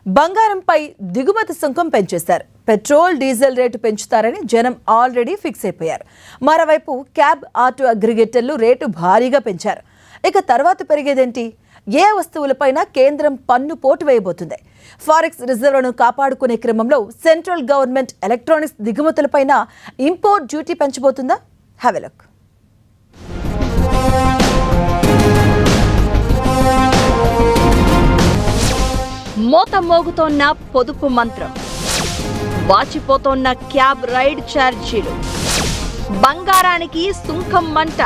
బంగారంపై దిగుమతి సుంకం పెంచేశారు. పెట్రోల్ డీజిల్ రేటు పెంచుతారని జనం ఆల్రెడీ ఫిక్స్ అయిపోయారు. మరోవైపు క్యాబ్ ఆటో అగ్రిగేటర్లు రేటు భారీగా పెంచారు. ఇక తర్వాత పెరిగేదేంటి? ఏ వస్తువులపైన కేంద్రం పన్ను పోటు వేయబోతుంది? ఫారెక్స్ రిజర్వ్లను కాపాడుకునే క్రమంలో సెంట్రల్ గవర్నమెంట్ ఎలక్ట్రానిక్స్ దిగుమతులపైన ఇంపోర్ట్ డ్యూటీ పెంచబోతుందా? Have a look. మోత మోగుతోన్న పొదుపు మంత్రం, వాచిపోతోన్న క్యాబ్ రైడ్ ఛార్జీలు, బంగారానికి సుంకం మంట.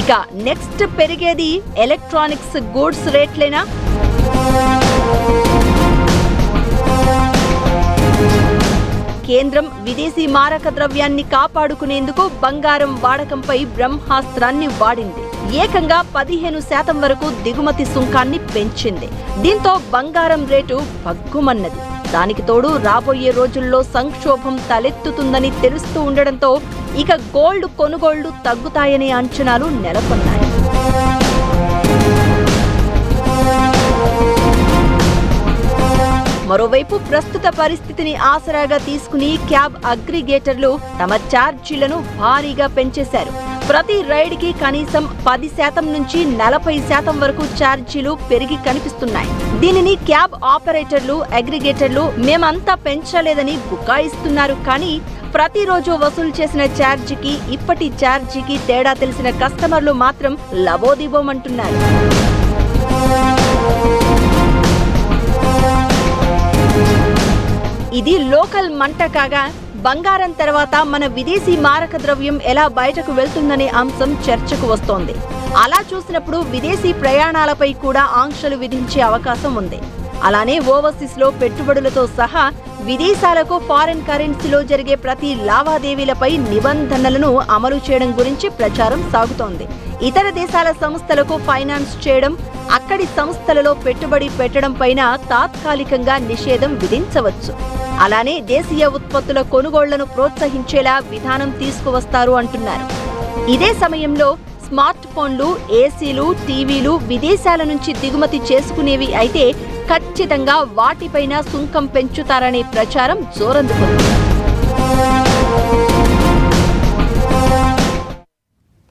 ఇక నెక్స్ట్ పెరిగేది ఎలక్ట్రానిక్స్ గూడ్స్ రేట్లేనా? కేంద్రం విదేశీ మారక ద్రవ్యాన్ని కాపాడుకునేందుకు బంగారం వాడకంపై బ్రహ్మాస్త్రాన్ని వాడింది. ఏకంగా 15% వరకు దిగుమతి సుంకాన్ని పెంచింది. దీంతో బంగారం రేటు పగ్గుమన్నది. దానికి తోడు రాబోయే రోజుల్లో సంక్షోభం తలెత్తుతుందని తెలుస్తూ ఉండడంతో ఇక గోల్డ్ కొనుగోళ్లు తగ్గుతాయనే అంచనాలు నెలకొన్నాయి. మరోవైపు ప్రస్తుత పరిస్థితిని ఆసరాగా తీసుకుని క్యాబ్ అగ్రిగేటర్లు తమ ఛార్జీలను భారీగా పెంచేశారు. ప్రతి రైడ్ కి కనీసం 10% నుంచి 40% వరకు ఛార్జీలు పెరిగి కనిపిస్తున్నాయి. దీనిని క్యాబ్ ఆపరేటర్లు, అగ్రిగేటర్లు మేమంతా పెంచలేదని బుకాయిస్తున్నారు. కానీ ప్రతిరోజు వసూలు చేసిన ఛార్జీకి ఇప్పటి ఛార్జీకి తేడా తెలిసిన కస్టమర్లు మాత్రం లబోదిబోమంటున్నారు. ఇది లోకల్ మంట కాగా, బంగారం తర్వాత మన విదేశీ మారక ద్రవ్యం ఎలా బయటకు వెళ్తుందనే అంశం చర్చకు వస్తోంది. అలా చూసినప్పుడు విదేశీ ప్రయాణాలపై కూడా ఆంక్షలు విధించే అవకాశం ఉంది. అలానే ఓవర్సీస్ లో పెట్టుబడులతో సహా విదేశాలకు ఫారెన్ కరెన్సీలో జరిగే ప్రతి లావాదేవీలపై నిబంధనలను అమలు చేయడం గురించి ప్రచారం సాగుతోంది. ఇతర దేశాల సంస్థలకు ఫైనాన్స్ చేయడం, అక్కడి సంస్థలలో పెట్టుబడి పెట్టడం పైన తాత్కాలికంగా నిషేధం విధించవచ్చు. అలానే దేశీయ ఉత్పత్తుల కొనుగోళ్లను ప్రోత్సహించేలా విధానం తీసుకువస్తారు అంటున్నారు. ఇదే సమయంలో స్మార్ట్ ఫోన్లు, ఏసీలు, టీవీలు విదేశాల నుంచి దిగుమతి చేసుకునేవి అయితే ఖచ్చితంగా వాటిపైన సుంకం పెంచుతారనే ప్రచారం జోరందుకుంది.